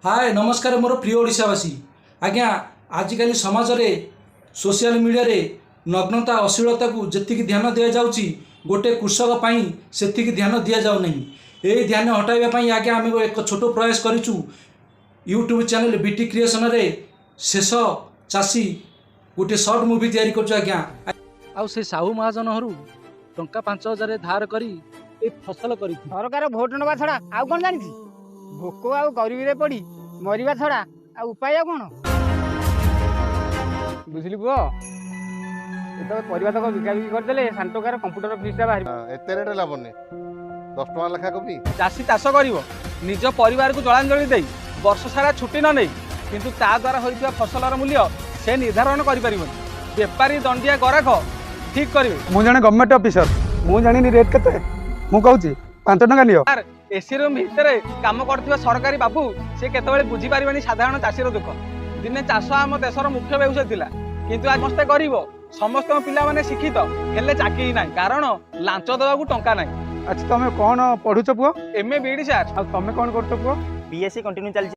हाय नमस्कार मोर प्रिय ओडिशावासी आज्ञा आजिकल समाज रे सोशल मीडिया रे नग्नता अश्लीलता को जी ध्यान दि जाऊँगी गोटे कृषक पाई से ध्यान दि जाऊ नहीं यही ध्यान हटाइवाई आज्ञा आम एक छोट प्रयास करूँ यूट्यूब चैनल बीटी क्रिएशन रे शेष चाषी गोटे सर्ट मुवी तैयारी कर आज्ञा आउ से साहू महाजन हरू टंका 5,000 धार करी ए फसल करी सरकार भोट नवा छड़ा आउ कौन जानी भोक आउ गरीबी रे पड़ी मरिबा छड़ा आ उपाय आ कौन बुझली पुओ एतो परिबा तक बिका बिकी कर देले शांतकार कंप्यूटर फीसटा बाहर एते रेट लाभनी 10 टका लेखा कभी चाषी चाष करिवो निज परिवार को जलांजलि देई वर्ष सारा छुट्टी न नहीं किंतु ता द्वारा होइतिबा फसलर मूल्य से निर्धारण करि परिबो व्यापारी दंडिया गराख ठीक करिवे मु जने गवर्नमेंट ऑफिसर मु जानि रेट केते मु कहूची 5 टका लियो यार एसी रूम भितर काम करथिबा सरकारी बाबू से केतबेले बुझी परिबानी साधारण चाषीर दुख दिने चाष आम देशर मुख्य व्यवसाय थिला किंतु आज समस्त गरीब समस्त पिला माने शिक्षित हेले चाकरी नाही कारण लांच देबाकू टंका नाही। अच्छा तमे कोन पढुछ पुओ एमए बीडी सर आ तमे कोन करतो पुओ बीएससी कंटिन्यू चल